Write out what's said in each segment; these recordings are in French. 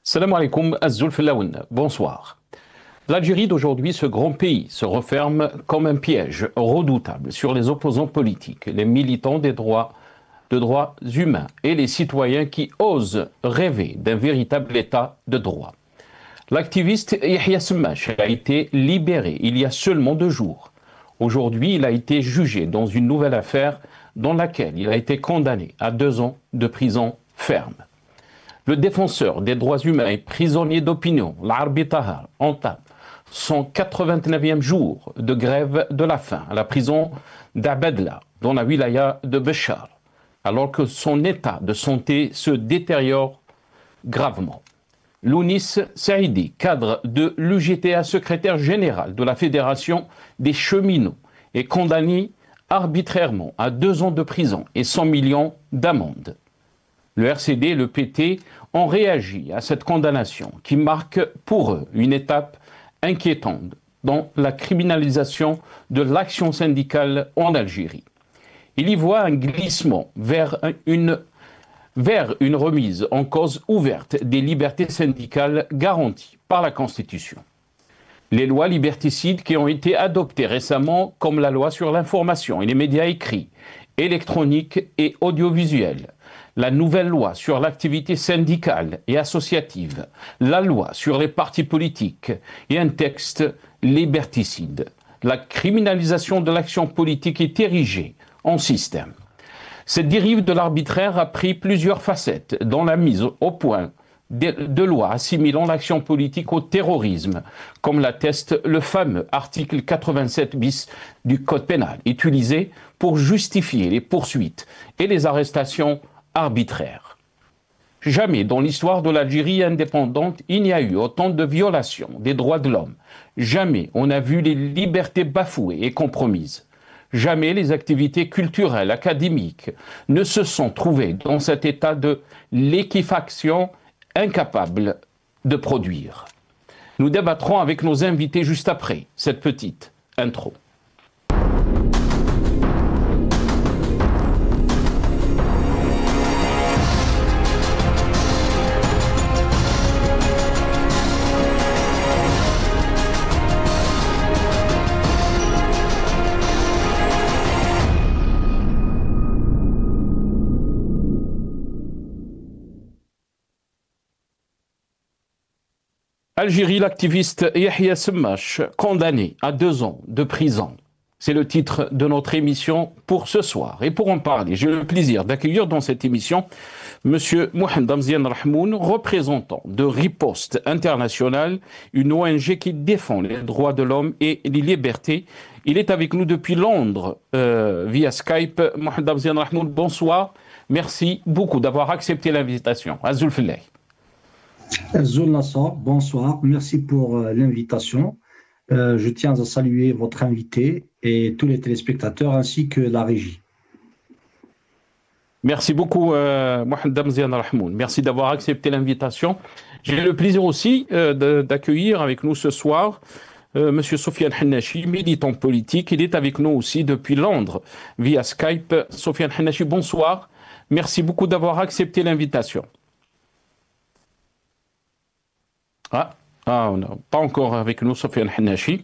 Salam alaikum, Azul Filaoun. Bonsoir. L'Algérie d'aujourd'hui, ce grand pays, se referme comme un piège redoutable sur les opposants politiques, les militants des droits humains et les citoyens qui osent rêver d'un véritable état de droit. L'activiste Yahya Semmache a été libéré il y a seulement 2 jours. Aujourd'hui, il a été jugé dans une nouvelle affaire dans laquelle il a été condamné à 2 ans de prison ferme. Le défenseur des droits humains et prisonnier d'opinion, l'Arbi Tahar, entame son 89e jour de grève de la faim à la prison d'Abedla, dans la wilaya de Béchar, alors que son état de santé se détériore gravement. Lounis Saïdi, cadre de l'UGTA, secrétaire général de la Fédération des cheminots, est condamné arbitrairement à 2 ans de prison et 100 millions d'amende. Le RCD et le PT ont réagi à cette condamnation qui marque pour eux une étape inquiétante dans la criminalisation de l'action syndicale en Algérie. Il y voit un glissement vers une remise en cause ouverte des libertés syndicales garanties par la Constitution. Les lois liberticides qui ont été adoptées récemment, comme la loi sur l'information et les médias écrits, électroniques et audiovisuels, la nouvelle loi sur l'activité syndicale et associative, la loi sur les partis politiques et un texte liberticide. La criminalisation de l'action politique est érigée en système. Cette dérive de l'arbitraire a pris plusieurs facettes, dont la mise au point de lois assimilant l'action politique au terrorisme, comme l'atteste le fameux article 87 bis du Code pénal, utilisé pour justifier les poursuites et les arrestations arbitraires. Jamais dans l'histoire de l'Algérie indépendante, il n'y a eu autant de violations des droits de l'homme. Jamais on a vu les libertés bafouées et compromises. Jamais les activités culturelles, académiques ne se sont trouvées dans cet état de liquéfaction incapable de produire. Nous débattrons avec nos invités juste après cette petite intro. Algérie, l'activiste Yahya Semmache, condamné à 2 ans de prison. C'est le titre de notre émission pour ce soir. Et pour en parler, j'ai le plaisir d'accueillir dans cette émission M. Mohamed Damzian Rahmoun, représentant de Riposte International, une ONG qui défend les droits de l'homme et les libertés. Il est avec nous depuis Londres via Skype. Mohamed Damzian Rahmoun, bonsoir. Merci beaucoup d'avoir accepté l'invitation. Azul Filay. Azul Nassar, bonsoir. Merci pour l'invitation. Je tiens à saluer votre invité et tous les téléspectateurs ainsi que la régie. Merci beaucoup, Mohamed Damzian Rahmoun. Merci d'avoir accepté l'invitation. J'ai le plaisir aussi d'accueillir avec nous ce soir M. Sofiane Hannachi, militant politique. Il est avec nous aussi depuis Londres via Skype. Sofiane Hannachi, bonsoir. Merci beaucoup d'avoir accepté l'invitation. On n'a pas encore avec nous Sofiane Hannachi.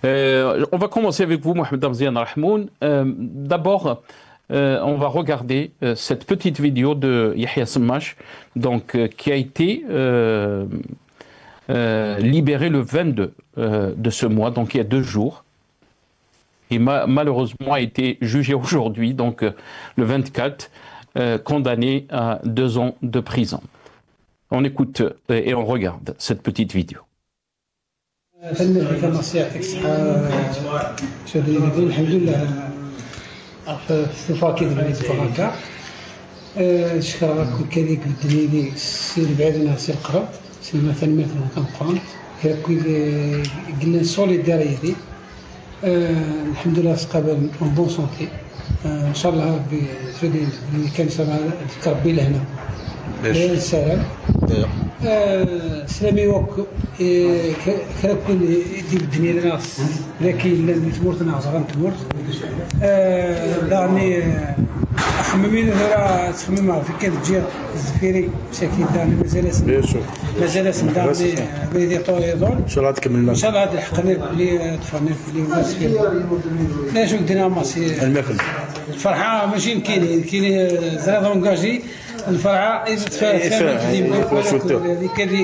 On va commencer avec vous, Mohamed Damzian Rahmoun. D'abord, on va regarder cette petite vidéo de Yahya Semmache, qui a été libéré le 22 de ce mois, donc il y a 2 jours. Et malheureusement a été jugé aujourd'hui, donc le 24, condamné à 2 ans de prison. On écoute et on regarde cette petite vidéo. سلامي وك كركون يدير الدنيا لناس لكن لم تمرت انا صغرت تمرت دارني تخممين راه تخممها في كتجي الزفيري مساكين دارنا مازال سندارني بيدي طويدون ان شاء الله تكمل ان شاء الله هذا الحقنا اللي طفرنا في اللي الزفيري لا شو دينا ماسي الماكل الفرحه ماشي كاين زاد اونجاجي الفرحه اللي كان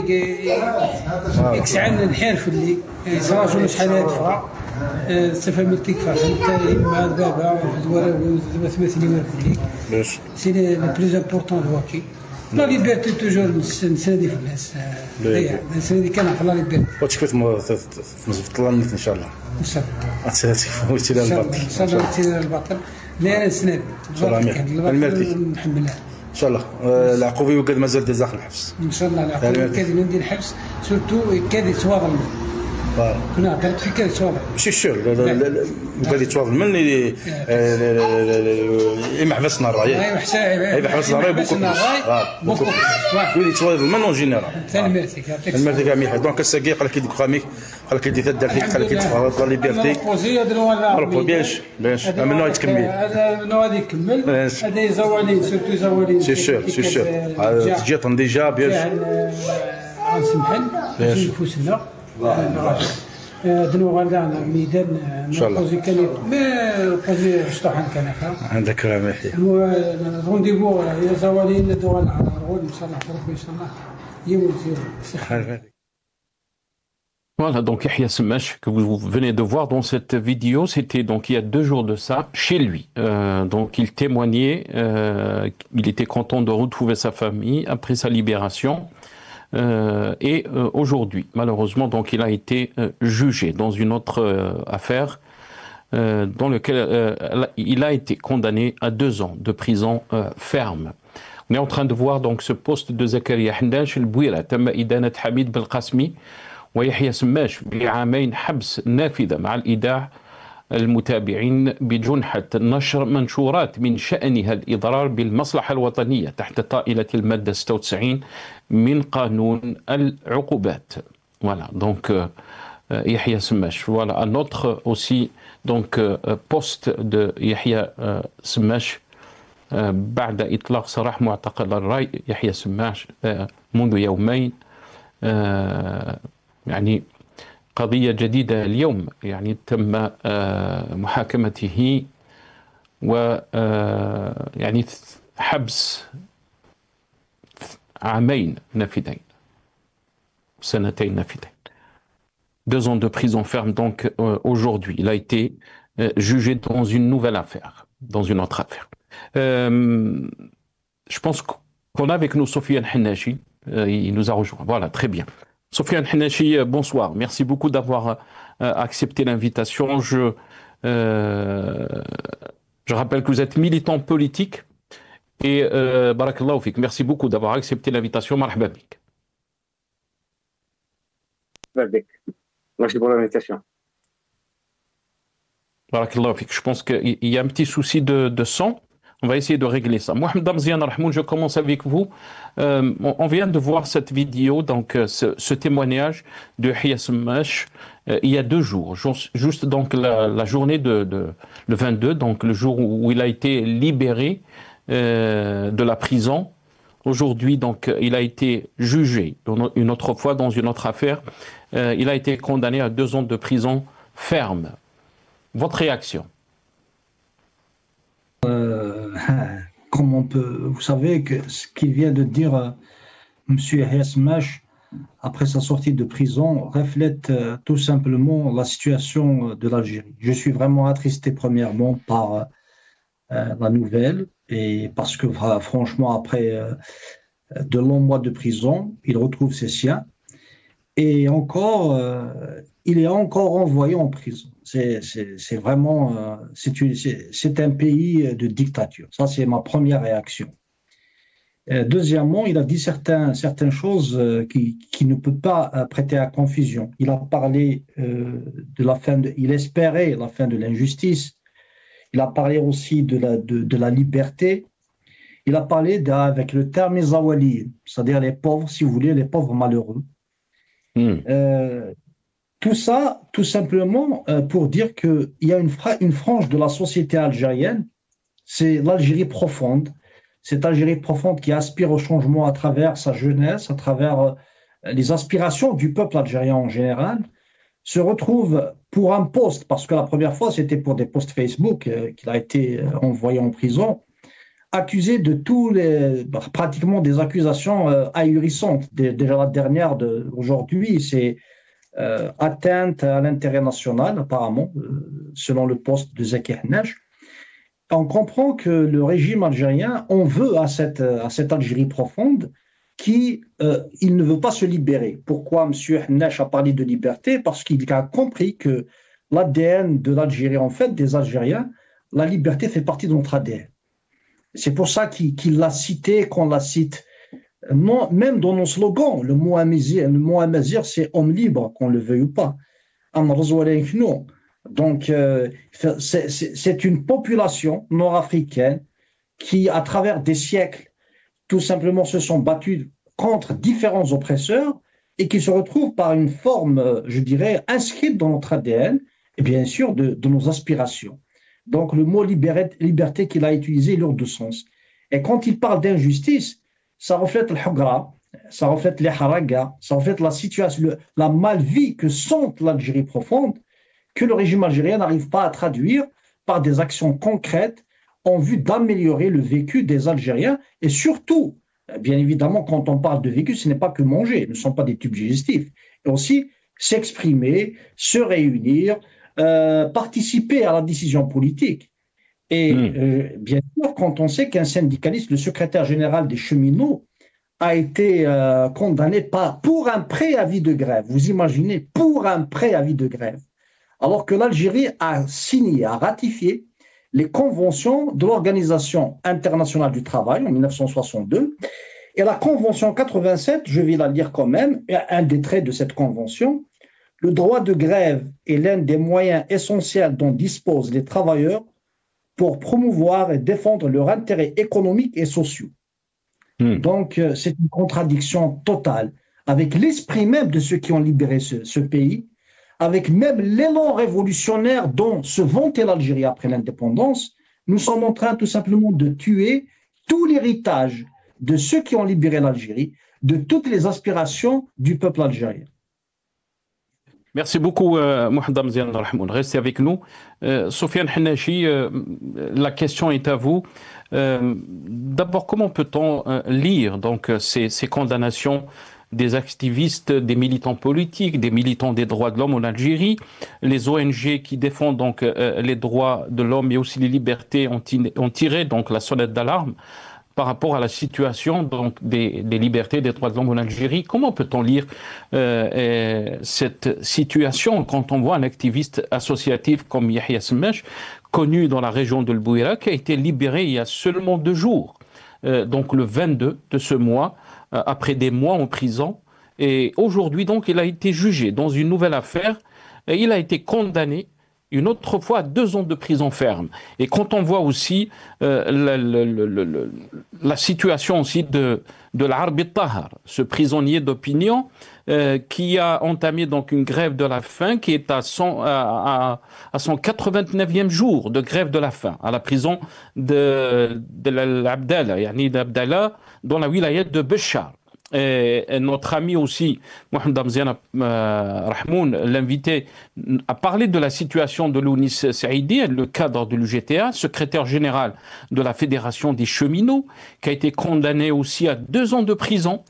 يكسعنا الحير في اللي يصراجوا شحال هاد الفرحه استفهمتك فرحه مع البابا والدوار والثمانية كلي سي لو بلوز امبورطون دواكي لا ليبرتي توجور نسندي في الناس نسندي كان في لا ليبرتي وتشكي في طلال ان شاء الله ان شاء الله وتيلا الباطل ان شاء الله وتيلا الباطل لا نسندي ان شاء الله نحمل الله ان شاء الله العقوبي وقد مازال داخل الحبس ان شاء الله العقوبي كاد ندير الحبس سورتو كاد يتواضع كنا درت في كاد يتواضع ماشي الشغل وقال يتواضع من اللي محبسنا الراي محبسنا الراي بوكو ويلي يتواضع من اون جينيرال المرتي كاع مليح دونك الساقي قال لك يدك خاميك قال لك يدي تدار فيك قال لك يتفرض لا ليبرتي ربو بياش من نوع تكمل هذا نوع هذا يكمل هذا يزولين سورتو يزولين سي سور هذا تجي ديجا بياش غنسمحن نفوسنا دنو غندانا ميدان نبوزي كان ما بوزي شطحان كان عندك راه رونديفو يا زوالين دوال على الرول ان شاء الله ان شاء الله يوم Voilà, donc Yahya Semash, que vous venez de voir dans cette vidéo, c'était donc il y a 2 jours de ça, chez lui. Donc il témoignait, il était content de retrouver sa famille après sa libération. Et aujourd'hui, malheureusement, donc il a été jugé dans une autre affaire dans laquelle il a été condamné à 2 ans de prison ferme. On est en train de voir donc ce poste de Zakaria Hendash el-Bouira, تم إدانة حميد بالقاسمي ويحيى سماش بعامين حبس نافذة مع الإيداع المتابعين بجنحة نشر منشورات من شأنها الإضرار بالمصلحة الوطنية تحت طائلة المادة 96 من قانون العقوبات. Voilà, donc Yahya Semash. Voilà, un autre aussi donc poste de Yahya Semash بعد إطلاق سراح معتقل الرأي يحيى سماش منذ يومين. يعني قضية جديدة اليوم، يعني تم محاكمته و يعني حبس عامين نافذين، سنتين نافذين. 2 ans de prison ferme donc aujourd'hui. Il a été jugé dans une nouvelle affaire, dans une autre affaire. Je pense qu'on a avec nous Sofiane Hennachi, il nous a rejoint. Voilà, très bien. Sofiane Hennachi, bonsoir. Merci beaucoup d'avoir accepté l'invitation. Je rappelle que vous êtes militant politique et barakallahu fik. Merci beaucoup d'avoir accepté l'invitation. Marhaba bik. Merci pour l'invitation. Barakallahu fik. Je pense qu'il y a un petit souci de son. On va essayer de régler ça. Mohamed Damzian Rahmoun, je commence avec vous. On vient de voir cette vidéo, donc ce témoignage de Yahya Semash il y a 2 jours, juste donc la journée le 22, donc le jour où il a été libéré de la prison. Aujourd'hui, donc, il a été jugé une autre fois dans une autre affaire. Il a été condamné à 2 ans de prison ferme. Votre réaction? Comme on peut, vous savez que ce qu'il vient de dire M. Yahya Semash après sa sortie de prison reflète tout simplement la situation de l'Algérie. Je suis vraiment attristé premièrement par la nouvelle et parce que franchement après de longs mois de prison, il retrouve ses siens et encore il est encore envoyé en prison. C'est vraiment c'est un pays de dictature. Ça, c'est ma première réaction. Deuxièmement, il a dit certaines choses qui ne peuvent pas prêter à confusion. Il a parlé de la fin il espérait la fin de l'injustice. Il a parlé aussi de la liberté. Il a parlé avec le terme zawali, c'est-à-dire les pauvres, si vous voulez, les pauvres malheureux. Tout ça, tout simplement, pour dire qu'il y a une frange de la société algérienne, c'est l'Algérie profonde. Cette Algérie profonde qui aspire au changement à travers sa jeunesse, à travers les aspirations du peuple algérien en général, se retrouve pour un poste, parce que la première fois c'était pour des posts Facebook qu'il a été envoyé en prison, accusé de pratiquement des accusations ahurissantes. Déjà la dernière d'aujourd'hui, c'est atteinte à l'intérêt national, apparemment, selon le poste de Zaki Hanech. On comprend que le régime algérien en veut à cette Algérie profonde qui il ne veut pas se libérer. Pourquoi M. Hanech a parlé de liberté? Parce qu'il a compris que l'ADN de l'Algérie, en fait, des Algériens, la liberté fait partie de notre ADN. C'est pour ça qu'il l'a cité, qu'on la cite. Non, même dans nos slogans, le mot amazir, c'est homme libre, qu'on le veuille ou pas. Donc, c'est une population nord-africaine qui, à travers des siècles, tout simplement se sont battus contre différents oppresseurs et qui se retrouvent par une forme, je dirais, inscrite dans notre ADN et bien sûr de nos aspirations. Donc, le mot liberté qu'il a utilisé, il a deux sens. Et quand il parle d'injustice, ça reflète le hugra, ça reflète les haragas, ça reflète la situation, la mal-vie que sent l'Algérie profonde, que le régime algérien n'arrive pas à traduire par des actions concrètes en vue d'améliorer le vécu des Algériens. Et surtout, bien évidemment, quand on parle de vécu, ce n'est pas que manger, ne sont pas des tubes digestifs, et aussi s'exprimer, se réunir, participer à la décision politique. Et bien sûr, quand on sait qu'un syndicaliste, le secrétaire général des cheminots, a été condamné pour un préavis de grève. Vous imaginez, pour un préavis de grève. Alors que l'Algérie a signé, a ratifié les conventions de l'Organisation internationale du travail en 1962. Et la convention 87, je vais la lire quand même, un des traits de cette convention, le droit de grève est l'un des moyens essentiels dont disposent les travailleurs pour promouvoir et défendre leurs intérêts économiques et sociaux. Donc, c'est une contradiction totale avec l'esprit même de ceux qui ont libéré ce pays, avec même l'élan révolutionnaire dont se vantait l'Algérie après l'indépendance. Nous sommes en train tout simplement de tuer tout l'héritage de ceux qui ont libéré l'Algérie, de toutes les aspirations du peuple algérien. Merci beaucoup, Mohamed Zian Rahmoun. Restez avec nous. Sofiane Hannachi, la question est à vous. D'abord, comment peut-on lire donc, ces condamnations des activistes, des militants politiques, des militants des droits de l'homme en Algérie, les ONG qui défendent donc, les droits de l'homme et aussi les libertés ont tiré donc, la sonnette d'alarme par rapport à la situation donc, des libertés et des droits de l'homme en Algérie? Comment peut-on lire cette situation quand on voit un activiste associatif comme Yahya Semmeche, connu dans la région de l'Bouira, qui a été libéré il y a seulement 2 jours, donc le 22 de ce mois, après des mois en prison. Et aujourd'hui, donc, il a été jugé dans une nouvelle affaire et il a été condamné une autre fois à 2 ans de prison ferme. Et quand on voit aussi la situation aussi de l'Arbi Tahar, ce prisonnier d'opinion qui a entamé donc une grève de la faim qui est à son 89e jour de grève de la faim à la prison de l'Abdallah, yani d'Abdallah, dans la wilaya de Béchar. Et notre ami aussi, Mohamed Zian Rahmoun, l'invité à parler de la situation de Lounis Saïdi, le cadre de l'UGTA, secrétaire général de la Fédération des cheminots, qui a été condamné aussi à 2 ans de prison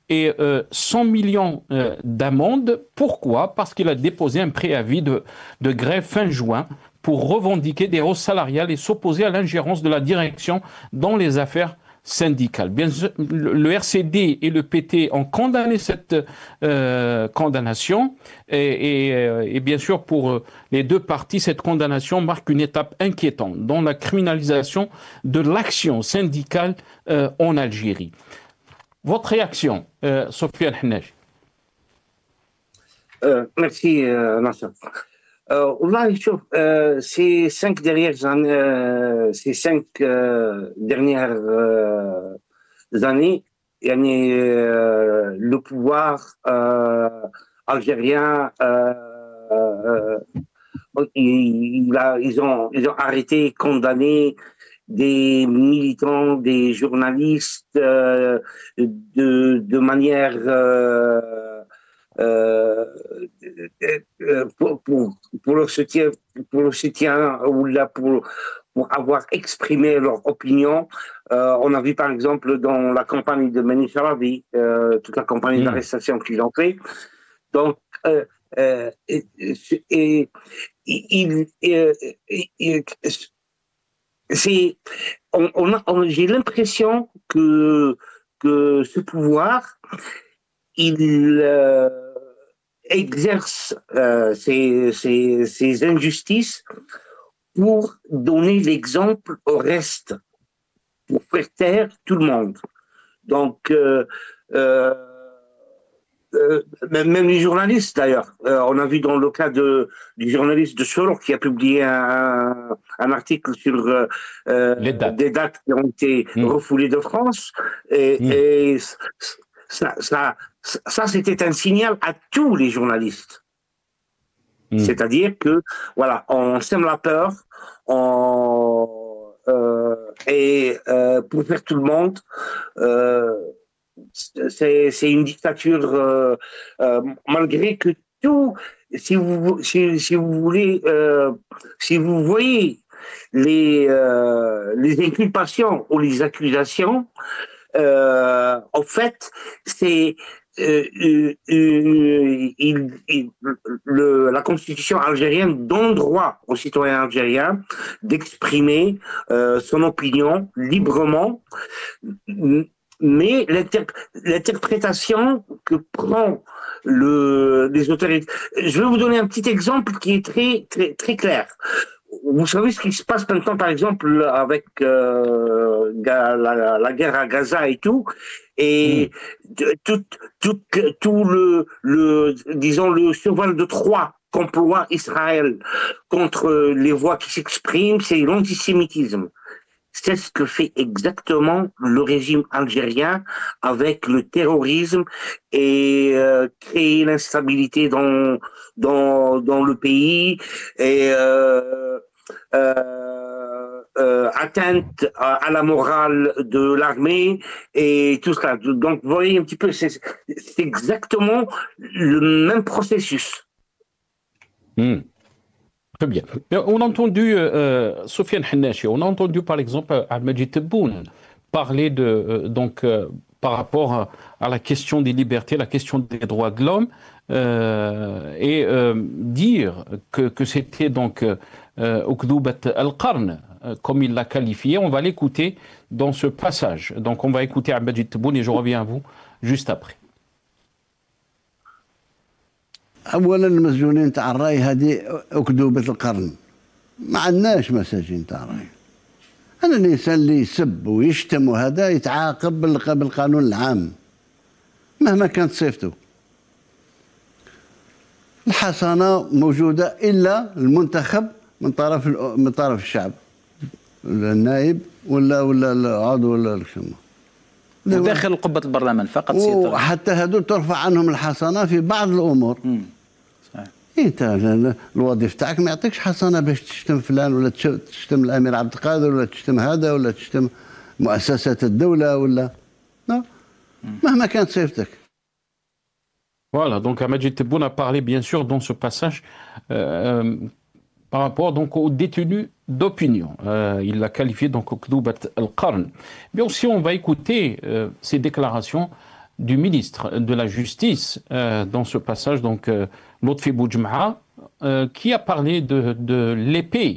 et 100 millions d'amende. Pourquoi? Parce qu'il a déposé un préavis de grève fin juin pour revendiquer des hausses salariales et s'opposer à l'ingérence de la direction dans les affaires syndicales. Bien sûr, le RCD et le PT ont condamné cette condamnation et bien sûr pour les 2 parties, cette condamnation marque une étape inquiétante dans la criminalisation de l'action syndicale en Algérie. Votre réaction, Sofiane Hannachi? Merci, Nasser. والله شوف ces 5 dernières années يعني le pouvoir algérien ils ont arrêté, condamné des militants, des journalistes de manière pour le soutien ou là pour avoir exprimé leur opinion. On a vu par exemple dans la campagne de Meni Chalabi, toute la campagne d'arrestation qu'ils ont fait. Donc, j'ai l'impression que ce pouvoir, il exerce ces injustices pour donner l'exemple au reste, pour faire taire tout le monde. Donc, même les journalistes d'ailleurs. On a vu dans le cas du journaliste de Soroc qui a publié un article sur des dates qui ont été refoulées de France. Et ça c'était un signal à tous les journalistes. C'est-à-dire que, voilà, on sème la peur, et pour faire tout le monde, c'est une dictature, malgré que tout, si vous voulez, si vous voyez les inculpations ou les accusations, en fait, c'est la constitution algérienne donne droit aux citoyens algériens d'exprimer son opinion librement, mais l'interprétation que prend les autorités. Je vais vous donner un petit exemple qui est très, très, très clair. Vous savez ce qui se passe maintenant, par exemple, avec la guerre à Gaza et tout, et tout disons, le cheval de Troie qu'emploie Israël contre les voix qui s'expriment, c'est l'antisémitisme. C'est ce que fait exactement le régime algérien avec le terrorisme et créer l'instabilité dans le pays et atteinte à la morale de l'armée et tout cela. Donc, vous voyez un petit peu, c'est exactement le même processus. Très bien. On a entendu Soufiane Hannachi, on a entendu par exemple Abdelmajid Tebboune parler par rapport à la question des libertés, la question des droits de l'homme, et dire que c'était donc Ukdoubat al-Qarn, comme il l'a qualifié. On va l'écouter dans ce passage. Donc on va écouter Abdelmajid Tebboune et je reviens à vous juste après. اولا المسجونين تاع الراي هذه اكذوبه القرن. ما عندناش مساجين تاع الراي. انا الانسان اللي يسب ويشتم وهذا يتعاقب بالقانون العام مهما كانت صفته. الحصانه موجوده الا المنتخب من طرف الشعب، النائب ولا العضو ولا الشمال داخل قبة البرلمان فقط. وحتى هذول ترفع عنهم الحصانه في بعض الامور. صحيح. انت الوظيفه تاعك ما يعطيكش حصانه باش تشتم فلان ولا تشتم الامير عبد القادر ولا تشتم هذا ولا تشتم مؤسسات الدوله ولا مهما كانت صفتك. Voilà, donc Abdelmajid Tebboune a parlé bien sûr dans ce passage par rapport donc aux détenus d'opinion. Il l'a qualifié donc au Kdoubat al-Qarn. Mais aussi on va écouter ces déclarations du ministre de la Justice dans ce passage, donc Lotfi Boudjmaha, qui a parlé de l'épée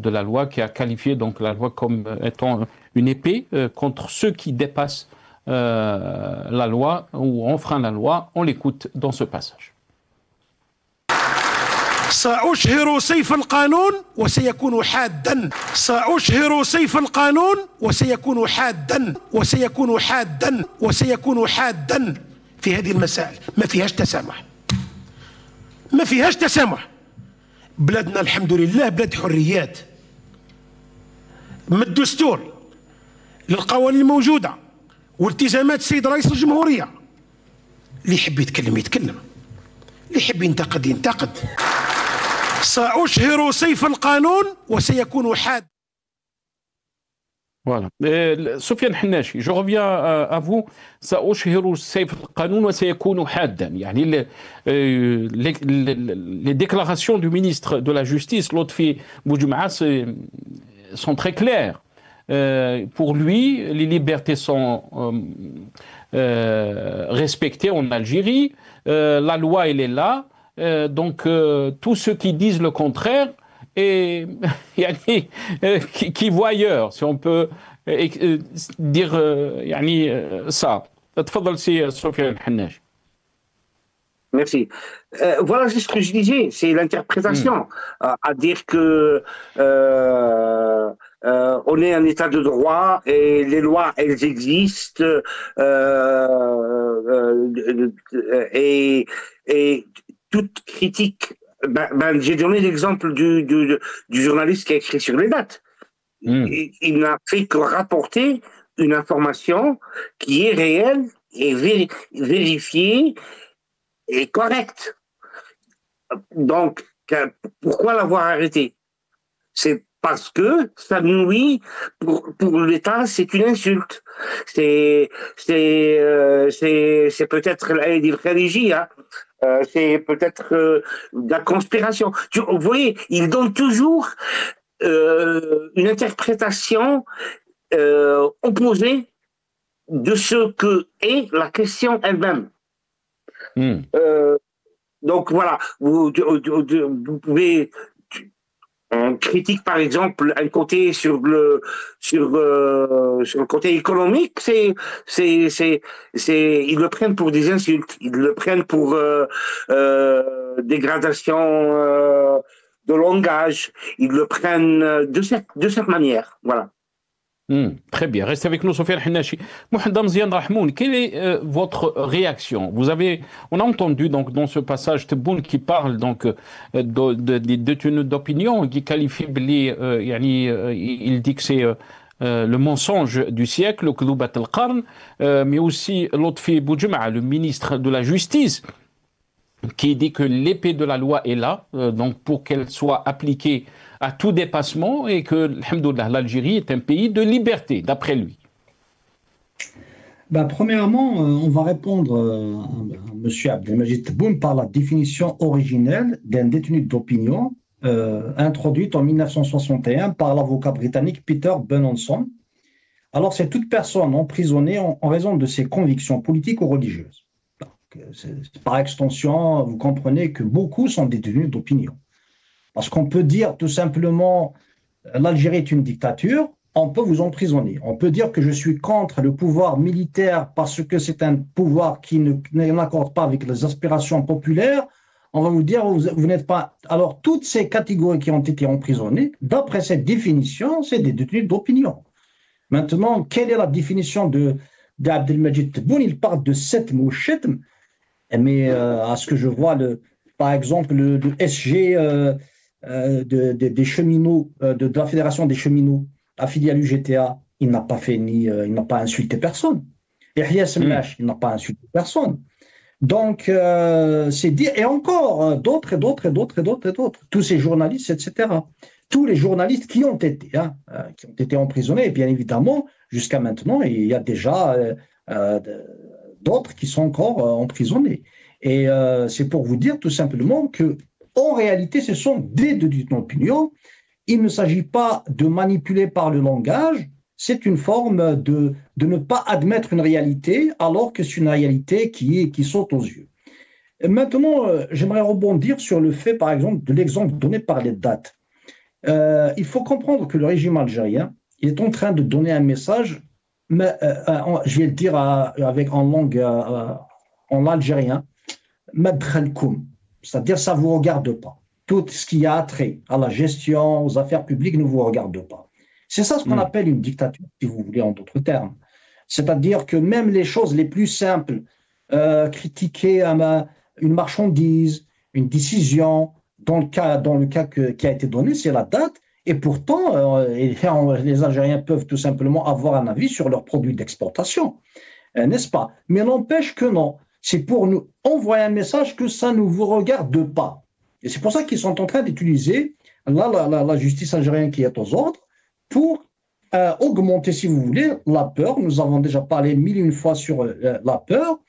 de la loi, qui a qualifié donc la loi comme étant une épée contre ceux qui dépassent la loi ou enfreignent la loi. On l'écoute dans ce passage. سأشهر سيف القانون وسيكون حادا. سأشهر سيف القانون وسيكون حادا وسيكون حادا وسيكون حادا في هذه المسائل. ما فيهاش تسامح، ما فيهاش تسامح. بلادنا الحمد لله بلاد حريات، من الدستور للقوانين الموجودة والتزامات السيد رئيس الجمهورية. اللي يحب يتكلم يتكلم، اللي يحب ينتقد ينتقد. سأشهر سيف القانون وسيكون حاد. Voilà. Sofiane Hennachi, je reviens à vous. سأشهر سيف القانون وسيكون حادا. يعني les déclarations du ministre de la Justice, Lotfi Boudjoum'a, sont très claires. Pour lui, les libertés sont respectées en Algérie. La loi, elle est là. Donc, tous ceux qui disent le contraire et qui voit ailleurs, si on peut dire ça. تفضل سي سفيان الحناش. Merci. Voilà ce que je disais, c'est l'interprétation. À dire que on est en état de droit et les lois, elles existent et toute critique. J'ai donné l'exemple du journaliste qui a écrit sur les dates. Il n'a fait que rapporter une information qui est réelle et vérifiée et correcte. Donc, pourquoi l'avoir arrêté? C'est parce que ça nuit pour l'État, c'est une insulte. C'est peut-être des religies, hein. C'est peut-être de la conspiration. Vous voyez, il donne toujours une interprétation opposée de ce que est la question elle-même. Donc voilà, vous pouvez on critique par exemple un côté sur le côté économique, ils le prennent pour des insultes, ils le prennent pour dégradation de langage, ils le prennent de cette manière, voilà. Très bien. Restez avec nous, Sofiane Hennachi. Mohamed Mziane Rahmoun, quelle est votre réaction? On a entendu donc dans ce passage Tebboune qui parle donc des détenus d'opinion, qui qualifie il dit que c'est le mensonge du siècle, Kdoubat al-Qarn, mais aussi Lotfi Boudjoum'a, le ministre de la Justice, qui dit que l'épée de la loi est là, donc pour qu'elle soit appliquée à tout dépassement et que, alhamdoulilah, l'Algérie est un pays de liberté, d'après lui. Premièrement, on va répondre à M. Abdelmajid Tebboune par la définition originelle d'un détenu d'opinion introduite en 1961 par l'avocat britannique Peter Benenson. Alors, c'est toute personne emprisonnée en raison de ses convictions politiques ou religieuses. Par extension, vous comprenez que beaucoup sont détenus d'opinion. Parce qu'on peut dire tout simplement l'Algérie est une dictature, on peut vous emprisonner. On peut dire que je suis contre le pouvoir militaire parce que c'est un pouvoir qui n'accorde pas avec les aspirations populaires. On va vous dire vous n'êtes pas. Alors toutes ces catégories qui ont été emprisonnées, d'après cette définition, c'est des détenus d'opinion. Maintenant, quelle est la définition d'Abdelmajid Tebboune? Il parle de 7 mots chetm, mais à ce que je vois, par exemple, le SG des cheminots, de la Fédération des cheminots affiliés à l'UGTA, il n'a pas il n'a pas insulté personne. Yahya Semash, il n'a pas insulté personne. Donc, c'est dire, et encore d'autres, tous ces journalistes, etc. Tous les journalistes qui ont été emprisonnés, et bien évidemment, jusqu'à maintenant, il y a déjà d'autres qui sont encore emprisonnés. Et c'est pour vous dire tout simplement que, en réalité, ce sont des détenus d'opinion. Il ne s'agit pas de manipuler par le langage, c'est une forme de ne pas admettre une réalité alors que c'est une réalité qui saute aux yeux. Et maintenant, j'aimerais rebondir sur le fait, par exemple, de l'exemple donné par les dates. Il faut comprendre que le régime algérien est en train de donner un message, mais, je vais le dire en algérien, madkhalkoum, c'est-à-dire ça ne vous regarde pas. Tout ce qui a trait à la gestion, aux affaires publiques ne vous regarde pas. C'est ça ce qu'on appelle une dictature, si vous voulez, en d'autres termes. C'est-à-dire que même les choses les plus simples, critiquer une marchandise, une décision, dans le cas qui a été donné, c'est la date, et pourtant, les Algériens peuvent tout simplement avoir un avis sur leurs produits d'exportation, n'est-ce pas? Mais n'empêche que non, c'est pour nous envoyer un message que ça ne vous regarde pas. Et c'est pour ça qu'ils sont en train d'utiliser la justice algérienne qui est aux ordres pour augmenter, si vous voulez, la peur. Nous avons déjà parlé mille et une fois sur la peur.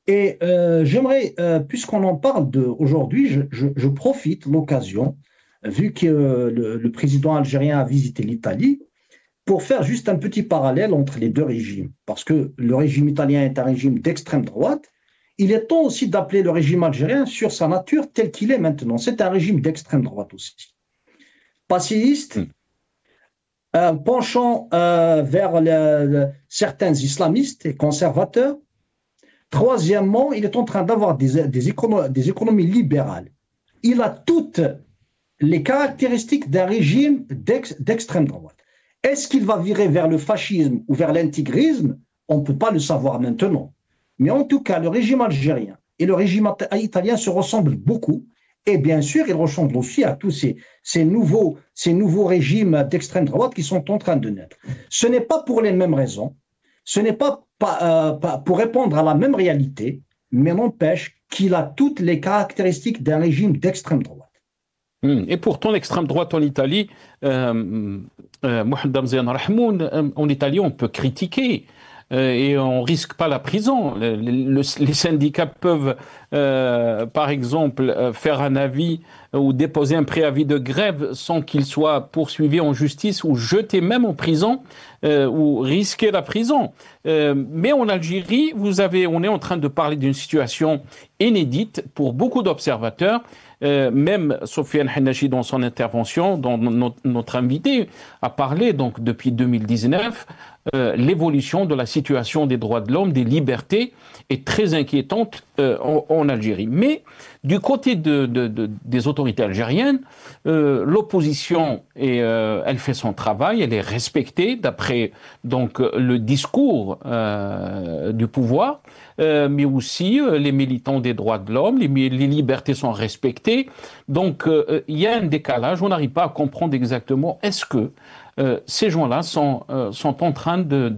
Et j'aimerais, puisqu'on en parle aujourd'hui, je profite de l'occasion, vu que le président algérien a visité l'Italie, pour faire juste un petit parallèle entre les deux régimes. Parce que le régime italien est un régime d'extrême droite. Il est temps aussi d'appeler le régime algérien sur sa nature tel qu'il est maintenant. C'est un régime d'extrême droite aussi. Passéiste, penchant vers certains islamistes et conservateurs. Troisièmement, il est en train d'avoir des économies libérales. Il a toutes les caractéristiques d'un régime d'extrême droite. Est-ce qu'il va virer vers le fascisme ou vers l'intégrisme? On ne peut pas le savoir maintenant. Mais en tout cas, le régime algérien et le régime italien se ressemblent beaucoup. Et bien sûr, ils ressemblent aussi à tous ces nouveaux régimes d'extrême droite qui sont en train de naître. Ce n'est pas pour les mêmes raisons, ce n'est pas pour répondre à la même réalité, mais n'empêche qu'il a toutes les caractéristiques d'un régime d'extrême droite. Et pourtant, l'extrême droite en Italie, Mohamed Mzian Rahmoun, en Italie, on peut critiquer. Et on ne risque pas la prison. Les syndicats peuvent, par exemple, faire un avis ou déposer un préavis de grève sans qu'il soit poursuivi en justice ou jeté même en prison ou risquer la prison. Mais en Algérie, on est en train de parler d'une situation inédite pour beaucoup d'observateurs. Même Sofiane Hennachi, dans son intervention, dont notre invité a parlé donc depuis 2019, l'évolution de la situation des droits de l'homme, des libertés est très inquiétante en Algérie. Mais du côté des autorités algériennes, l'opposition, elle fait son travail, elle est respectée d'après donc le discours du pouvoir. Mais aussi les militants des droits de l'homme, les libertés sont respectées. Donc il y a un décalage, on n'arrive pas à comprendre exactement est-ce que ces gens-là sont en train de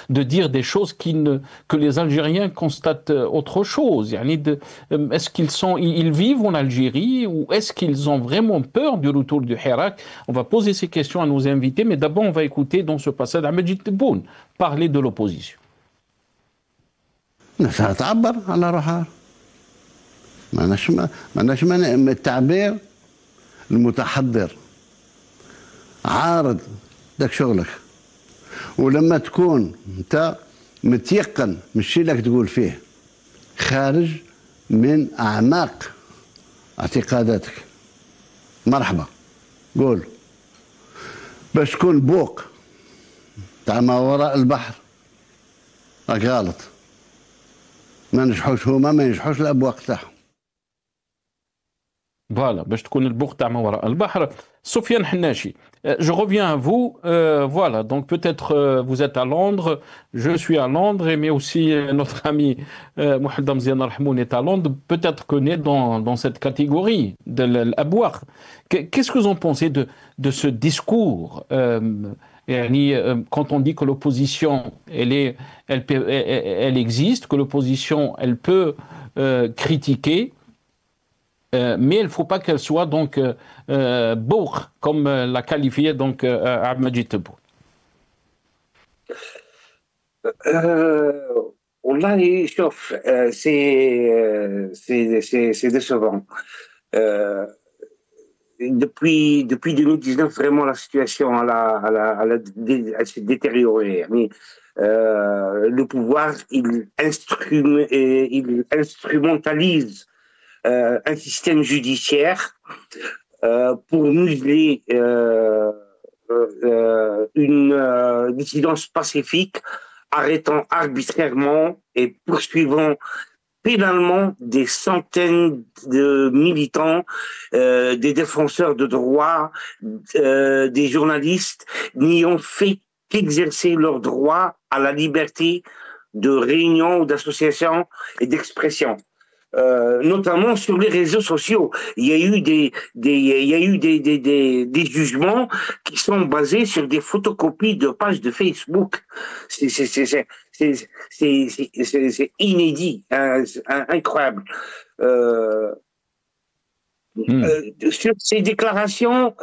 dire des choses que les Algériens constatent autre chose. Est-ce qu'ils vivent en Algérie ou est-ce qu'ils ont vraiment peur du retour du Hirak? On va poser ces questions à nos invités, mais d'abord on va écouter dans ce passage Ahmed Tebboune parler de l'opposition. الناس تعبر على روحها ما عندناش مانع من التعبير المتحضر عارض داك شغلك ولما تكون انت متيقن من الشيء اللي تقول فيه خارج من اعماق اعتقاداتك مرحبا قول باش تكون بوق تاع ما وراء البحر راك غلط ما نجحوش هما ما ينجحوش الابواق تاعهم. Voilà, باش تكون البوق تاع ما وراء البحر. Sofiane Hennachi, je reviens à vous. Voilà, donc peut-être vous êtes à Londres, je suis à Londres, mais aussi notre ami Mohamed Mzian Rahmoun est à Londres. Peut-être qu'on est dans cette catégorie de l'abouar. Qu'est-ce que vous en pensez de ce discours quand on dit que l'opposition, elle existe, que l'opposition, elle peut critiquer, mais il ne faut pas qu'elle soit donc bourg, comme l'a qualifié donc Ahmed Tebboune. والله شوف c'est décevant. Depuis 2019, vraiment la situation elle s'est détériorée. Le pouvoir, il instrumentalise un système judiciaire pour museler une dissidence pacifique, arrêtant arbitrairement et poursuivant pénalement des centaines de militants, des défenseurs de droits, des journalistes, n'ayant fait qu'exercer leur droit à la liberté de réunion ou d'association et d'expression. Notamment sur les réseaux sociaux. Il y a eu des jugements qui sont basés sur des photocopies de pages de Facebook. C'est inédit, incroyable. Sur ces déclarations,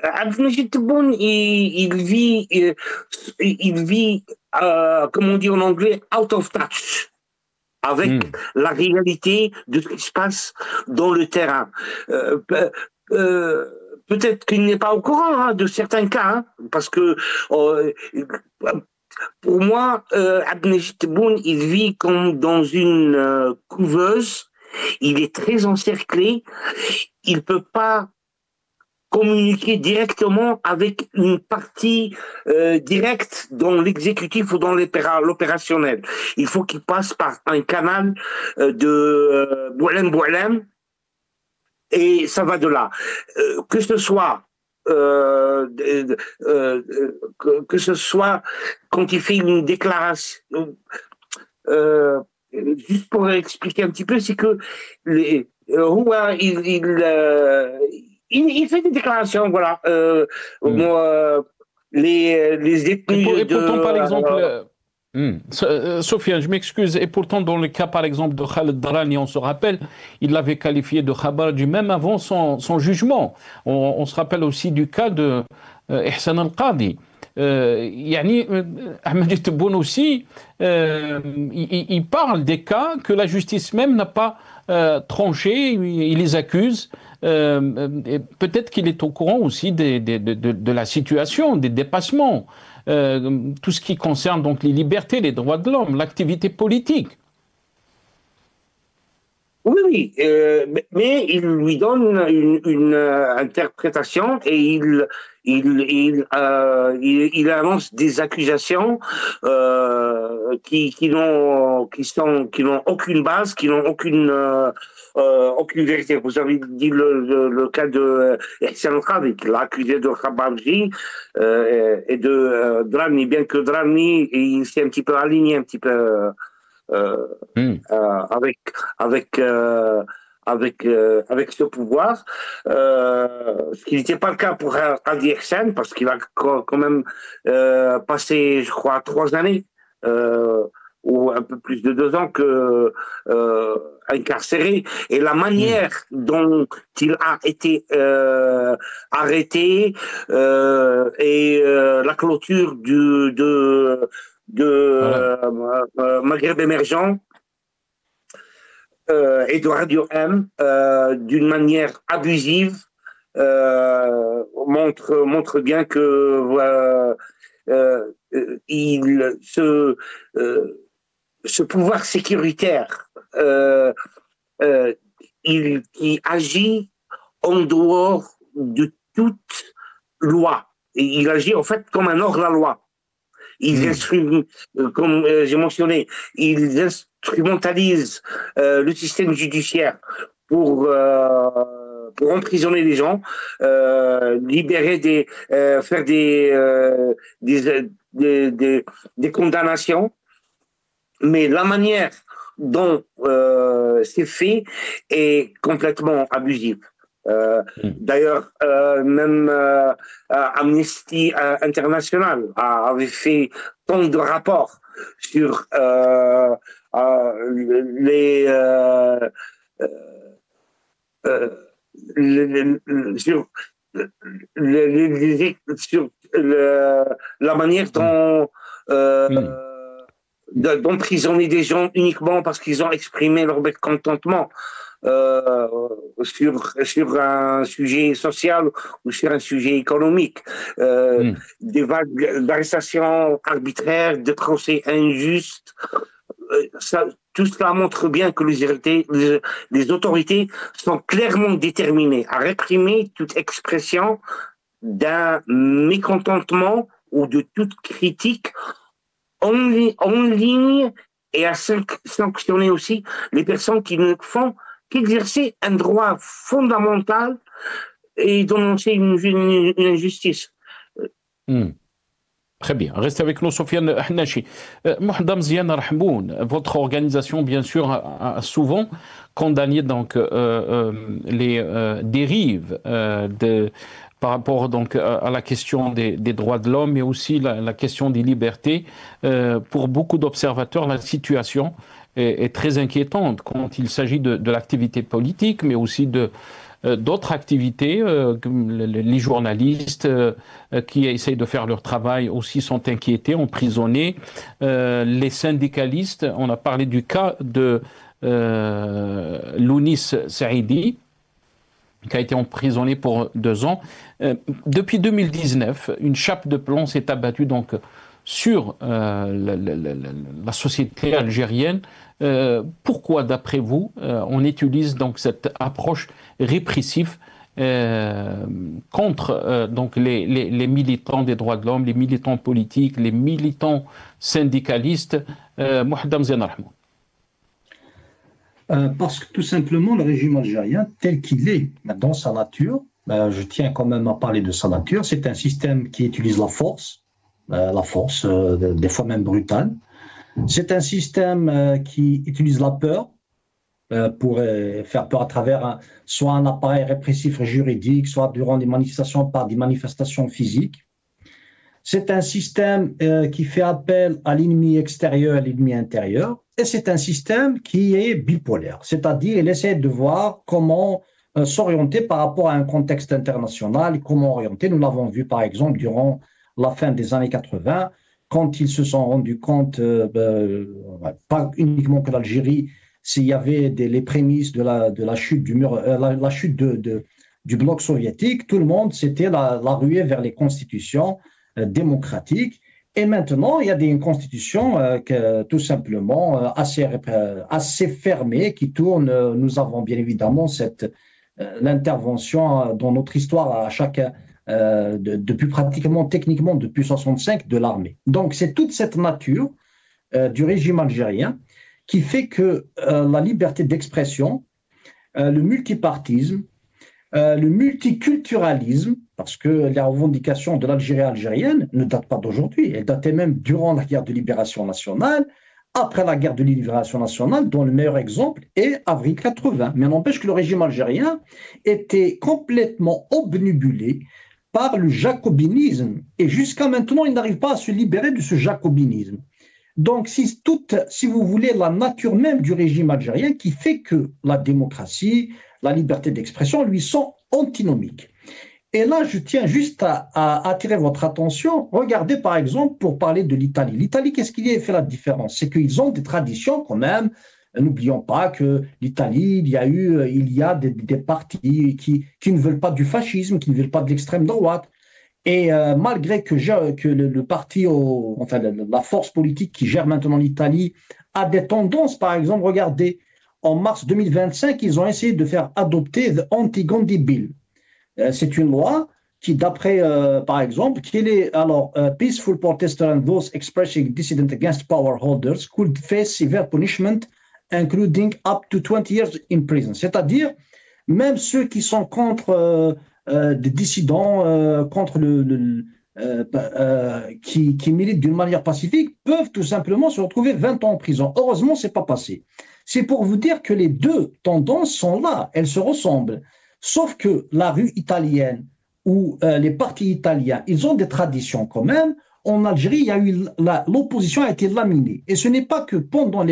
Abdelmajid Tebboune, il vit, comme on dit en anglais, out of touch avec la réalité de ce qui se passe dans le terrain. Peut-être qu'il n'est pas au courant de certains cas, parce que pour moi, Abdelmajid Tebboune, il vit comme dans une couveuse. Il est très encerclé. Il peut pas communiquer directement avec une partie directe dans l'exécutif ou dans l'opérationnel. Il faut qu'il passe par un canal de Boualem, et ça va de là. Que ce soit quand il fait une déclaration, juste pour expliquer un petit peu, c'est que il fait des déclarations, voilà. Les détenus et pourtant, par exemple, Sofiane, je m'excuse, et pourtant dans le cas par exemple de Khaled Drani, on se rappelle, il l'avait qualifié de Khabarji même avant son jugement. On se rappelle aussi du cas de Ihsan Al-Qadi. Ahmed Tebboune aussi, il parle des cas que la justice même n'a pas tranché, il les accuse. Peut-être qu'il est au courant aussi de la situation, des dépassements, tout ce qui concerne donc les libertés, les droits de l'homme, l'activité politique. Oui, mais il lui donne une interprétation et il avance des accusations qui n'ont aucune base, qui n'ont aucune vérité. Vous avez dit le cas de Ihsan Al-Qadi, qui l'a accusé de Khabarji et de Drani, bien que Drani il s'est un petit peu aligné un petit peu avec ce pouvoir, ce qui n'était pas le cas pour Qadi Ihsan, parce qu'il a quand même passé, je crois, 3 années ou un peu plus de 2 ans incarcéré, et la manière dont il a été arrêté et la clôture de Maghreb émergent et de Radio M d'une manière abusive montre bien que ce pouvoir sécuritaire qui agit en dehors de toute loi, et il agit en fait comme un hors-la-loi. Comme j'ai mentionné, ils instrumentalisent le système judiciaire pour emprisonner les gens, libérer faire des condamnations, mais la manière dont c'est fait est complètement abusive. D'ailleurs, même Amnesty International avait fait tant de rapports sur la manière dont d'emprisonner des gens uniquement parce qu'ils ont exprimé leur mécontentement sur un sujet social ou sur un sujet économique, des vagues d'arrestations arbitraires, de procès injustes. Tout cela montre bien que les autorités sont clairement déterminées à réprimer toute expression d'un mécontentement ou de toute critique en ligne, et à sanctionner aussi les personnes qui ne font qu'exercer un droit fondamental et dénoncer une injustice. Très bien. Restez avec nous, Sofiane Hnachi. Mohamed Ziane Rahmoun, votre organisation, bien sûr, a souvent condamné donc, les dérives par rapport donc, à la question des droits de l'homme et aussi la question des libertés. Pour beaucoup d'observateurs, la situation est très inquiétante quand il s'agit de l'activité politique, mais aussi de d'autres activités. Les journalistes qui essayent de faire leur travail aussi sont inquiétés, emprisonnés. Les syndicalistes, on a parlé du cas de Lounis Saïdi, qui a été emprisonné pour 2 ans. Depuis 2019, une chape de plomb s'est abattue donc sur la société algérienne. Pourquoi, d'après vous, on utilise donc cette approche répressive contre donc les militants des droits de l'homme, les militants politiques, les militants syndicalistes? Mouhaddam Zine Rahmoun. Parce que tout simplement, le régime algérien, tel qu'il est dans sa nature, je tiens quand même à parler de sa nature, c'est un système qui utilise la force, des fois même brutale. C'est un système qui utilise la peur pour faire peur à travers soit un appareil répressif juridique, soit durant des manifestations par des manifestations physiques. C'est un système qui fait appel à l'ennemi extérieur et à l'ennemi intérieur. Et c'est un système qui est bipolaire, c'est-à-dire il essaie de voir comment s'orienter par rapport à un contexte international, comment orienter. Nous l'avons vu par exemple durant la fin des années 80, quand ils se sont rendus compte, pas uniquement que l'Algérie, s'il y avait les prémices de la chute du mur, la chute du bloc soviétique, tout le monde s'était la ruée vers les constitutions démocratiques. Et maintenant, il y a une constitution tout simplement assez fermée qui tourne. Nous avons bien évidemment l'intervention dans notre histoire à chaque depuis pratiquement techniquement depuis 65 de l'armée. Donc c'est toute cette nature du régime algérien qui fait que la liberté d'expression, le multipartisme, le multiculturalisme, parce que les revendications de l'Algérie algérienne ne datent pas d'aujourd'hui, elles dataient même durant la guerre de libération nationale, après la guerre de libération nationale, dont le meilleur exemple est avril 80. Mais n'empêche que le régime algérien était complètement obnubilé par le jacobinisme. Et jusqu'à maintenant, il n'arrive pas à se libérer de ce jacobinisme. Donc, si vous voulez, la nature même du régime algérien qui fait que la démocratie, la liberté d'expression lui sont antinomiques. Et là, je tiens juste à attirer votre attention. Regardez par exemple, pour parler de l'Italie. L'Italie, qu'est-ce qui a fait la différence? C'est qu'ils ont des traditions quand même. N'oublions pas que l'Italie, il y a des partis qui ne veulent pas du fascisme, qui ne veulent pas de l'extrême droite. Et malgré que le parti, la force politique qui gère maintenant l'Italie a des tendances, par exemple, regardez, en mars 2025, ils ont essayé de faire adopter the Anti-Gandhi Bill. C'est une loi qui, d'après, par exemple, peaceful protesters and those expressing dissident against power holders could face severe punishment, including up to 20 years in prison. C'est-à-dire, même ceux qui sont contre des dissidents, contre qui militent d'une manière pacifique, peuvent tout simplement se retrouver 20 ans en prison. Heureusement, ce n'est pas passé. C'est pour vous dire que les deux tendances sont là, elles se ressemblent. Sauf que la rue italienne ou les partis italiens, ils ont des traditions quand même. En Algérie, il y a eu l'opposition a été laminée. Et ce n'est pas que pendant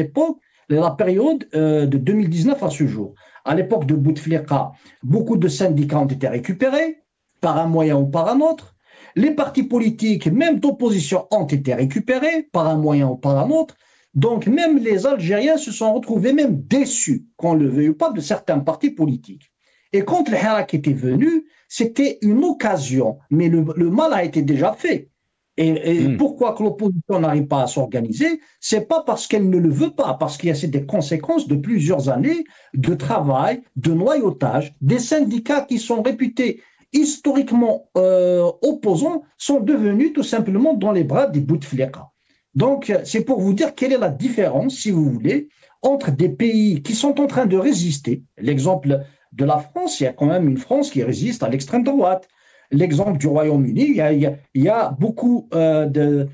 la période de 2019 à ce jour. À l'époque de Bouteflika, beaucoup de syndicats ont été récupérés par un moyen ou par un autre. Les partis politiques, même d'opposition, ont été récupérés par un moyen ou par un autre. Donc même les Algériens se sont retrouvés même déçus, qu'on ne le veuille pas, de certains partis politiques. Et quand le Hirak était venu, c'était une occasion, mais le mal a été déjà fait. Et pourquoi que l'opposition n'arrive pas à s'organiser? C'est pas parce qu'elle ne le veut pas, parce qu'il y a des conséquences de plusieurs années de travail, de noyautage. Des syndicats qui sont réputés historiquement opposants sont devenus tout simplement dans les bras des Bouteflika. Donc, c'est pour vous dire quelle est la différence, si vous voulez, entre des pays qui sont en train de résister. L'exemple de la France, il y a quand même une France qui résiste à l'extrême droite. L'exemple du Royaume-Uni, il y a beaucoup de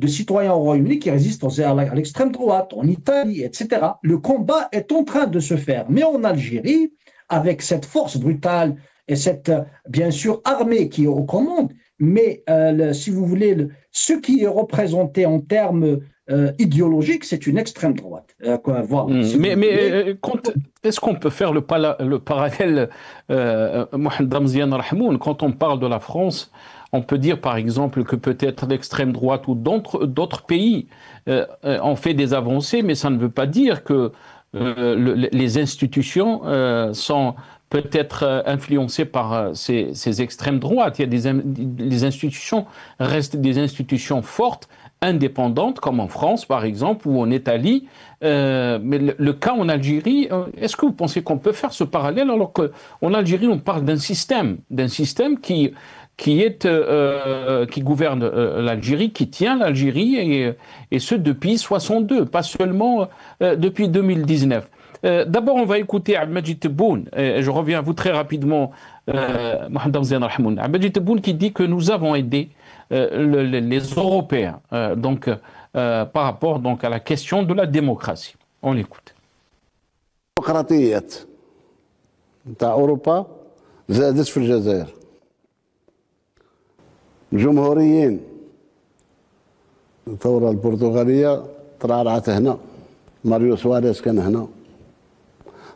citoyens au Royaume-Uni qui résistent à l'extrême droite, en Italie, etc. Le combat est en train de se faire. Mais en Algérie, avec cette force brutale et cette, bien sûr, armée qui est aux commandes, mais si vous voulez, ce qui est représenté en termes idéologique, c'est une extrême droite. Voilà. Est-ce qu'on peut faire le parallèle, Mohamed Damzian Rahmoun, quand on parle de la France, on peut dire par exemple que peut-être l'extrême droite ou d'autres pays ont fait des avancées, mais ça ne veut pas dire que les institutions sont peut-être influencées par ces extrêmes droites. Il y a les institutions restent des institutions fortes, indépendantes, comme en France par exemple, ou en Italie. Mais le cas en Algérie, est-ce que vous pensez qu'on peut faire ce parallèle alors qu'en Algérie on parle d'un système qui gouverne l'Algérie, qui tient l'Algérie, et ce depuis 62, pas seulement depuis 2019. D'abord, on va écouter Abdelmajid Tebboune, et je reviens à vous très rapidement, Mohamed Damzian Rahmoun. Abdelmajid Tebboune qui dit que nous avons aidé les Européens par rapport donc, à la question de la démocratie. On l'écoute. الديمقراطية نتاع أوروبا زادت في الجزائر. الجمهوريين الثورة البرتغالية ترعرعت هنا، ماريو سواريز كان هنا،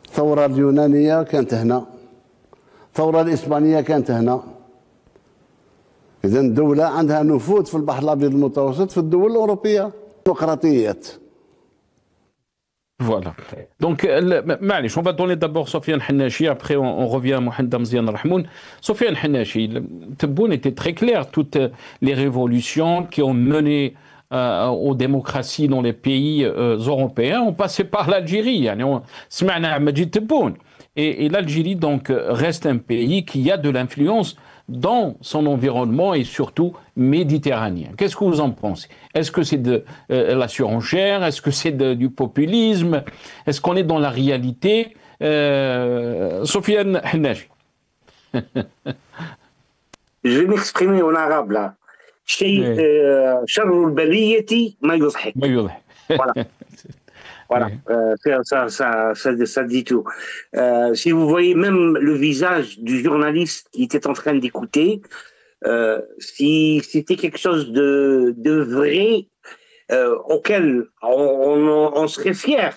الثورة اليونانية كانت هنا، الثورة الإسبانية كانت هنا. إذا الدولة عندها نفوذ في البحر الأبيض المتوسط في الدول الأوروبية. ديمقراطية. Voilà. Donc, on va donner d'abord Sofiane Hannachi, après on revient à Mohamed Damzian Rahmoun. Sofiane Hannachi, Tebboune était très clair, toutes les révolutions qui ont mené aux démocraties dans les pays européens ont passé par l'Algérie. Et l'Algérie donc reste un pays qui a de l'influence dans son environnement et surtout méditerranéen. Qu'est-ce que vous en pensez? Est-ce que c'est de la surenchère? Est-ce que c'est du populisme? Est-ce qu'on est dans la réalité? Sofiane Hannachi. Je vais m'exprimer en arabe là. شر البلية ما يضحك. Voilà. Voilà, ça dit tout. Si vous voyez même le visage du journaliste qui était en train d'écouter, si c'était quelque chose de vrai auquel on serait fier,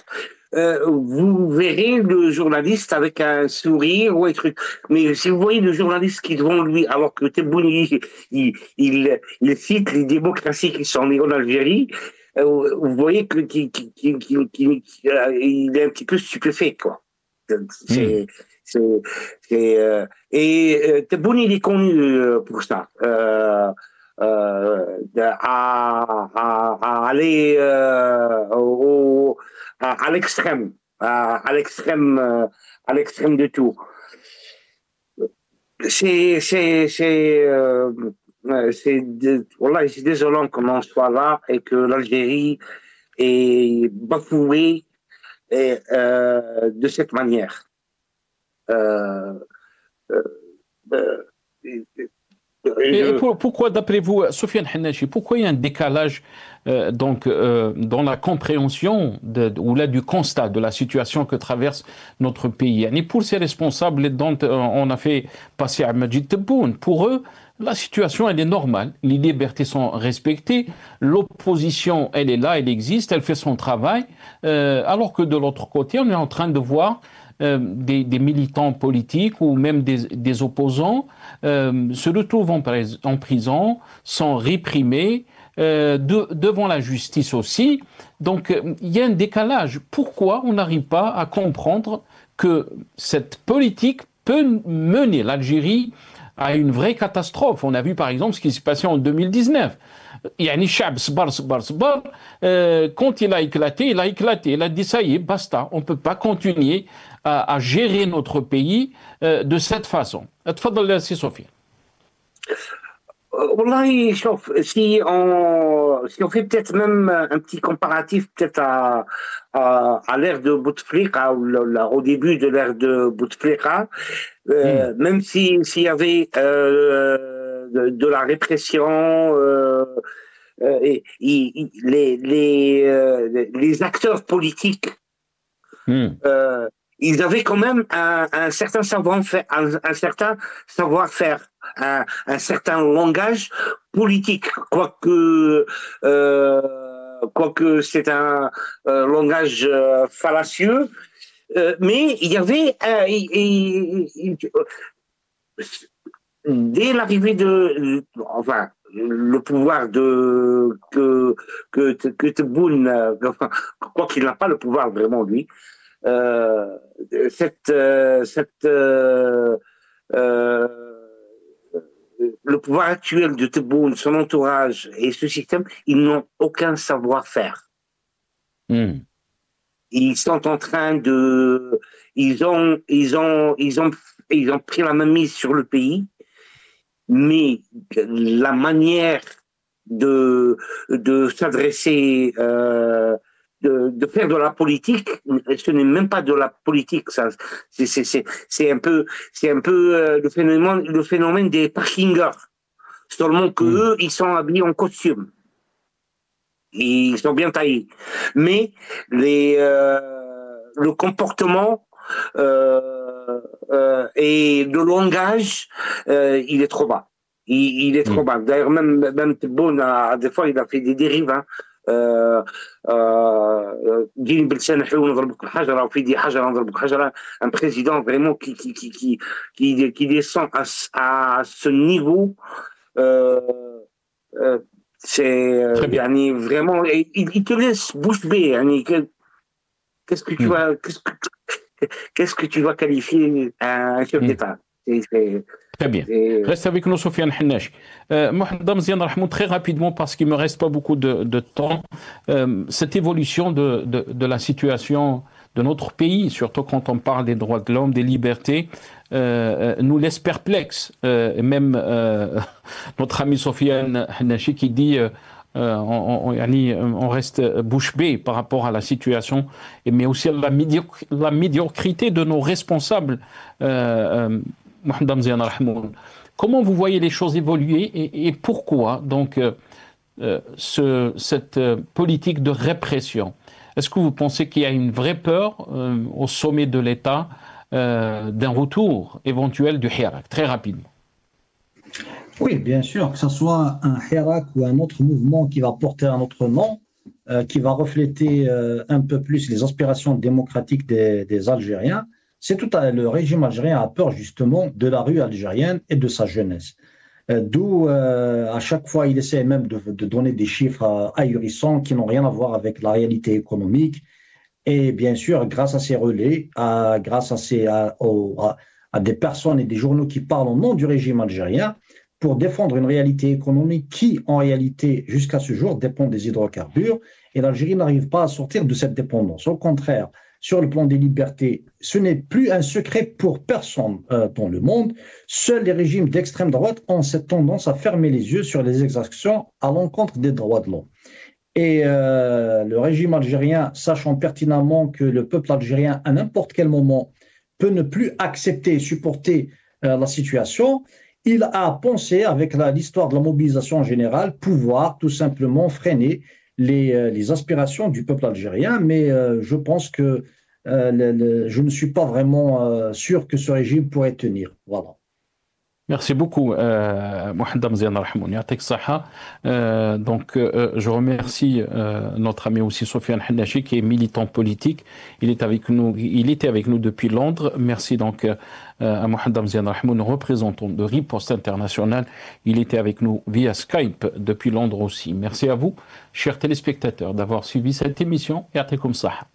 vous verrez le journaliste avec un sourire ou un truc. Mais si vous voyez le journaliste qui est devant lui, alors que Tebboune il cite les démocraties qui sont nées en Algérie, vous voyez qu'il est un petit peu stupéfait, quoi. Et Tebboune, il est connu pour ça, à aller à l'extrême, à l'extrême de tout. Voilà, c'est désolant qu'on en soit là et que l'Algérie est bafouée de cette manière. Pourquoi, d'après vous, Sofiane Hannachi, pourquoi il y a un décalage dans la compréhension du constat de la situation que traverse notre pays? Et pour ces responsables dont on a fait passer à Abdelmajid Tebboune, pour eux, la situation, elle est normale. Les libertés sont respectées. L'opposition, elle est là, elle existe, elle fait son travail. Alors que de l'autre côté, on est en train de voir des militants politiques ou même des opposants se retrouvent en prison, sont réprimés devant la justice aussi. Donc, il y a un décalage. Pourquoi on n'arrive pas à comprendre que cette politique peut mener l'Algérie à une vraie catastrophe? On a vu par exemple ce qui s'est passé en 2019. Yani Chab Sbar, quand il a éclaté, il a dit ça y est, basta, on ne peut pas continuer à gérer notre pays de cette façon. تفضل سي سفيان. والله شوف, si on fait peut-être même un petit comparatif peut-être à l'ère de Bouteflika ou au début de l'ère de Bouteflika, même s'il y avait de la répression, et les acteurs politiques, ils avaient quand même un certain savoir-faire, un certain langage politique, quoique quoique c'est un langage fallacieux, mais il y avait, dès l'arrivée enfin, le pouvoir que Tebboune, quoi qu'il n'a pas le pouvoir vraiment lui, le pouvoir actuel de Tebboune, son entourage et ce système, ils n'ont aucun savoir-faire. Ils sont en train de, ils ont pris la main mise sur le pays, mais la manière de s'adresser, de faire de la politique, ce n'est même pas de la politique, ça. C'est un peu le phénomène des parkingers. Seulement que eux, ils sont habillés en costume. Ils sont bien taillés. Mais le comportement et le langage, il est trop bas. Il est trop bas. D'ailleurs, même Tebboune, des fois, il a fait des dérives. Un président vraiment qui descend à ce niveau, c'est vraiment, il te laisse bouche bée. Qu'est-ce que tu vas qualifier un chef d'État? Très bien. Reste avec nous, Sofiane Hennachi. Mohamed Mzian Rahmoun, très rapidement, parce qu'il ne me reste pas beaucoup de temps, cette évolution de la situation de notre pays, surtout quand on parle des droits de l'homme, des libertés, nous laisse perplexes. Même notre ami Sofiane Hennachi qui dit on reste bouche bée par rapport à la situation, mais aussi à la médiocrité de nos responsables. Mohamed Mzian Rahmoun, comment vous voyez les choses évoluer et pourquoi donc cette politique de répression? Est-ce que vous pensez qu'il y a une vraie peur au sommet de l'État d'un retour éventuel du Hirak? Très rapidement. Oui, bien sûr, que ce soit un Hirak ou un autre mouvement qui va porter un autre nom, qui va refléter un peu plus les aspirations démocratiques des Algériens. C'est le régime algérien a peur justement de la rue algérienne et de sa jeunesse. D'où à chaque fois il essaie même de donner des chiffres ahurissants qui n'ont rien à voir avec la réalité économique. Et bien sûr, grâce à ces relais, grâce à des personnes et des journaux qui parlent au nom du régime algérien pour défendre une réalité économique qui, en réalité, jusqu'à ce jour, dépend des hydrocarbures. Et l'Algérie n'arrive pas à sortir de cette dépendance. Au contraire, sur le plan des libertés, ce n'est plus un secret pour personne dans le monde. Seuls les régimes d'extrême droite ont cette tendance à fermer les yeux sur les exactions à l'encontre des droits de l'homme. Et le régime algérien, sachant pertinemment que le peuple algérien, à n'importe quel moment, peut ne plus accepter et supporter la situation, il a pensé, avec l'histoire de la mobilisation générale, pouvoir tout simplement freiner les aspirations du peuple algérien, mais je pense que je ne suis pas vraiment sûr que ce régime pourrait tenir. Voilà. Merci beaucoup, Mohamed Mzian Rahmoun. Yatek Saha. Donc, je remercie notre ami aussi Sofiane Hennachi, qui est militant politique. Il était avec nous depuis Londres. Merci donc à Mohamed Mzian Rahmoun, représentant de Riposte International. Il était avec nous via Skype depuis Londres aussi. Merci à vous, chers téléspectateurs, d'avoir suivi cette émission. Yatekum Saha.